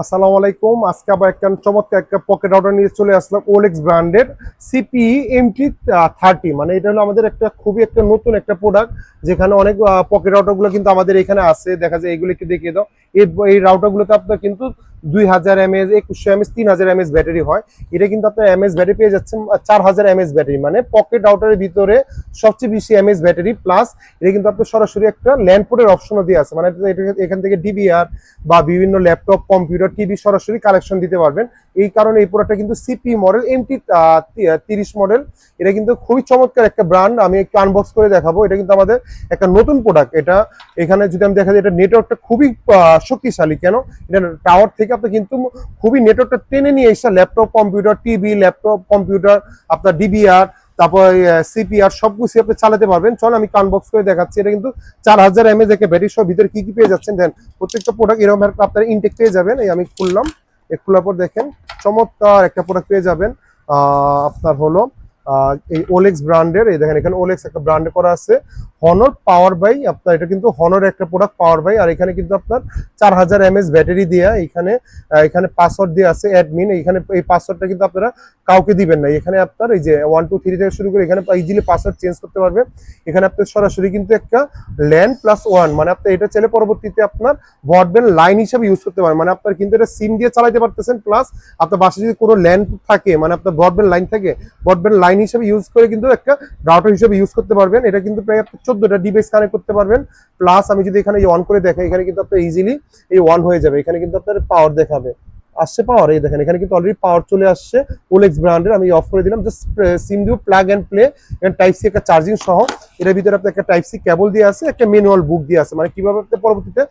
আসসালামু আলাইকুম। আজকে আবার একটা চমৎকার একটা পকেট রাউটার নিয়ে চলে আসলাম ওলেক্স ব্র্যান্ডের সিপি MT30। মানে এটা হলো আমাদের একটা খুবই একটা নতুন একটা প্রোডাক্ট, যেখানে অনেক পকেট রাউটারগুলো কিন্তু আমাদের এখানে আছে। দেখা যায় এগুলো একটু দেখিয়ে দাও। এই রাউটারগুলোতে আপনার কিন্তু 2000 mAh, 2100 mAh, 3000 mAh ব্যাটারি হয়। এটা কিন্তু আপনার এমএস ব্যাটারি পেয়ে যাচ্ছেন 4000 mAh ব্যাটারি, মানে পকেট রাউটারের ভিতরে সবচেয়ে বেশি এমএস ব্যাটারি। প্লাস এটা কিন্তু আপনার সরাসরি একটা ল্যান্ড পোর্টের অপশনও দিয়ে আছে, মানে এখান থেকে ডিবিআর বা বিভিন্ন ল্যাপটপ, কম্পিউটার, টিভি সরাসরি কানেকশন দিতে পারবেন। এই কারণে এই প্রোডাক্টটা কিন্তু সিপি মডেল MT30 মডেল। এটা কিন্তু খুবই চমৎকার একটা ব্র্যান্ড। আমি একটু আনবক্স করে দেখাবো। এটা কিন্তু আমাদের একটা নতুন প্রোডাক্ট। এটা এখানে যদি আমি দেখা যায়, এটা নেটওয়ার্কটা খুবই শক্তিশালী। কেন? এটা টাওয়ার থেকে আপনি কিন্তু খুবই নেটওয়ার্কটা টেনে নিয়ে এসে laptop, computer, TV, laptop, computer, আপনার ডিবিআর, তারপর সিপিআর সবকিছু আপনি চালাতে পারবেন। চল আমি আনবক্স করে দেখাচ্ছি। এটা কিন্তু 4000 mAh একটা ব্যাটারি সহ ভিতরে কি কি পেয়ে যাচ্ছেন দেন। প্রত্যেকটা প্রোডাক্ট এরকম আপনার ইনটেক পেয়ে যাবেন। এই আমি খুললাম, খোলার পর দেখেন চমৎকার একটা প্রোডাক্ট পেয়ে যাবেন। আপনার হলো এই ওলেক্স ব্র্যান্ডের। এই দেখেন এখানে ওলেক্স একটা ব্র্যান্ড করা আছে। হনর পাওয়ার বাই, আপনার এটা কিন্তু হনর একটা প্রোডাক্ট, পাওয়ার বাই। আর এখানে কিন্তু আপনার 4000 mAh ব্যাটারি দেওয়া। এখানে পাসওয়ার্ড দিয়ে আছে অ্যাডমিন। এখানে এই পাসওয়ার্ডটা কিন্তু আপনারা কাউকে দিবেন না। এখানে আপনার এই যে 1 2 3 থেকে শুরু করে এখানে ইজিলি পাসওয়ার্ড চেঞ্জ করতে পারবেন। এখানে আপনার সরাসরি কিন্তু একটা ল্যান্ড প্লাস ওয়ান, মানে আপনি এটা চাইলে পরবর্তীতে আপনার ব্রডব্যান্ড লাইন হিসেবে ইউজ করতে পারেন। মানে আপনার কিন্তু এটা সিম দিয়ে চালাতে পারতেছেন। প্লাস আপনার বাসায় যদি কোনো ল্যান্ড থাকে, মানে আপনার ব্রডব্যান্ড লাইন থাকে, ব্রডব্যান্ড লাইন হিসেবে ইউজ করে কিন্তু একটা রাউটার হিসেবে ইউজ করতে পারবেন। এটা কিন্তু প্রায় আপনি 14টা ডিভাইস কানেক্ট করতে পারবেন। প্লাস আমি যদি এখানে অন করে দেখাই, এখানে কিন্তু আপনার ইজিলি এই অন হয়ে যাবে। এখানে কিন্তু আপনার পাওয়ার দেখাবে, আসছে পাওয়ার। এই দেখেন এখানে কিন্তু অলরেডি পাওয়ার চলে আসছে ওলেক্স ব্র্যান্ডের। আমি অফ করে দিলাম। জাস্ট সিম দিয়ে প্লাগ এন্ড প্লে। এখানে টাইপ সি একটা চার্জিং সহ। এটার ভিতরে আপনার একটা টাইপ সি কেবল দিয়ে আছে, একটা ম্যানুয়াল বুক দিয়ে আছে, মানে কিভাবে আপনি পরবর্তীতে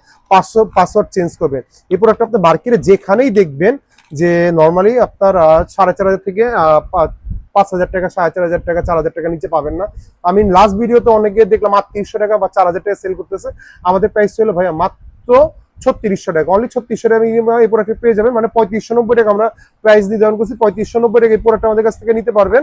পাসওয়ার্ড চেঞ্জ করবেন। এই প্রোডাক্ট আপনি মার্কেটে যেখানেই দেখবেন যে নর্মালি আপনার 4500 থেকে 5000 টাকা, 4500 টাকা, 4000 টাকা নিচে পাবেন না। আমি লাস্ট ভিডিওতে অনেকে দেখলাম 3800 টাকা বা 4000 টাকা সেল করতেছে। আমাদের প্রাইস ছিল ভাইয়া মাত্র 3600 টাকা। অনলি 3600 টাকা এই প্রোডাক্ট পেয়ে যাবেন। মানে 3590 টাকা আমরা প্রাইস নির্ধারণ করছি। 3590 টাকা এই প্রোডাক্ট আমাদের কাছ থেকে নিতে পারবেন।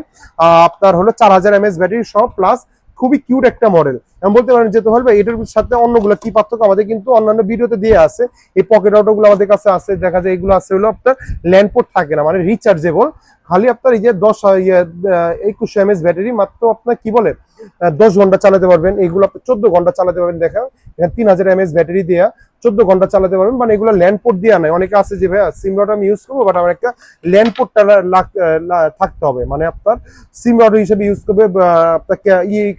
আপনার হলো 4000 mAh ব্যাটারি সহ। প্লাস খুবই কিউট একটা মডেল। আমি বলতে পারেন যেতে পারবে এটার সাথে অন্যগুলো কি পার্থক্য আমাদের কিন্তু অন্যান্য ভিডিওতে দিয়ে আছে। এই পকেট রাউটার গুলো আমাদের কাছে আছে। দেখা যায় এগুলো আছে হলো আপনার ল্যান্ড পোর্ট থাকে না, মানে রিচার্জেবল। খালি আপনার এই যে 2100 mAh ব্যাটারি, মাত্র আপনার কি বলে 10 ঘন্টা চালাতে পারবেন। এগুলো আপনি 14 ঘন্টা চালাতে পারবেন। দেখা এখানে 3000 mAh ব্যাটারি দেওয়া, 14 ঘন্টা চালাতে পারবেন। মানে এগুলো ল্যান্ড পোর্ট দেওয়া নাই। অনেকে আছে যে ভাইয়া সিম রাউটার আমি ইউজ করবো, বাট আমার একটা ল্যান্ড পোর্টটা থাকতে হবে। মানে আপনার সিম রাউটার হিসেবে ইউজ করবে, আপনাকে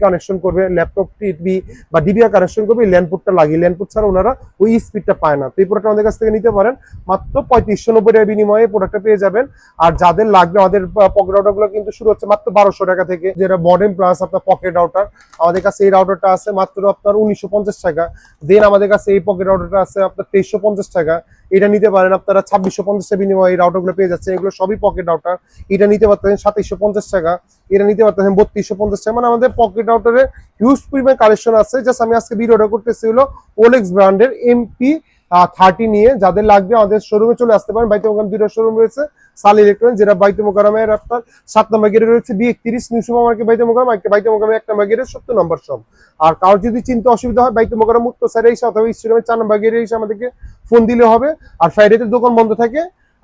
কানেকশন করবে, ল্যাপটপ, টিভি বা ডিবিআর কানেকশন করবে, ল্যান্ড পোর্টটা লাগিয়ে। ল্যান্ড পোর্ট ছাড়া ওনারা ওই স্পিডটা পায় না। তো এই প্রোডাক্ট আমাদের কাছ থেকে নিতে পারেন। মাত্র 3590 টাকার বিনিময়ে প্রোডাক্টটা পেয়ে যাবেন। আর যাদের লাগবে, আমাদের পকেট রাউটার গুলো কিন্তু শুরু হচ্ছে মাত্র 1200 টাকা থেকে, যেটা মডার্ন প্লাস আপনার পকেট রাউটার। আমাদের কাছে এই রাউটারটা আছে মাত্র আপনার 1950 টাকা। দেন আমাদের কাছে এই পকেট রাউটারটা আছে আপনার 2350 টাকা। এটা নিতে পারেন আপনারা 2650 বিনিময়ে। এই রাউটার গুলো পেয়ে যাচ্ছে, এগুলো সবই পকেট রাউটার। এটা নিতে পারতেন 2750 টাকা। এটা নিতে পারতেন 3250 টাকা। মানে আমাদের পকেট রাউটারের হিউজ পরিমাণ কালেকশন আছে। জাস্ট আমি আজকে ভিডিওটা করতেছি হলো ওলেক্স ব্র্যান্ডের MT30 নিয়ে। যাদের লাগবে আমাদের শোরুমে চলে আসতে পারেন। বাইতে মোকাররম 2টা শোরুম রয়েছে। সাল ইলেকট্রনিক্স, যেটা বাইতে মোকাররমের আপনার 7 নম্বর গেটে রয়েছে, B31 নিউ সুপার মার্কেট বাইতে মোকাররম। বাইতে মোকাররমের 1 নম্বর গেটে 70 নম্বর শপ। আর কারোর যদি চিন্তা অসুবিধা হয়, বাইতে মোকাররম উত্তর সাইডে এসে অথবা স্টেডিয়ামের 4 নম্বর গেটে এসে আমাদেরকে ফোন দিলে হবে। আর ফ্রাইডেতে দোকান বন্ধ থাকে।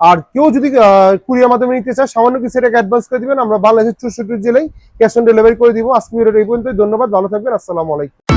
আর কেউ যদি কুরিয়ার মাধ্যমে নিতে চায়, সামান্য কিছু টাকা অ্যাডভান্স করে দিবেন। আমরা বাংলাদেশের 64 জেলায় ক্যাশ অন ডেলিভারি করে দিব। আজকে ভিডিওটা এই পর্যন্তই। ধন্যবাদ, ভালো থাকবেন। আসসালামু আলাইকুম।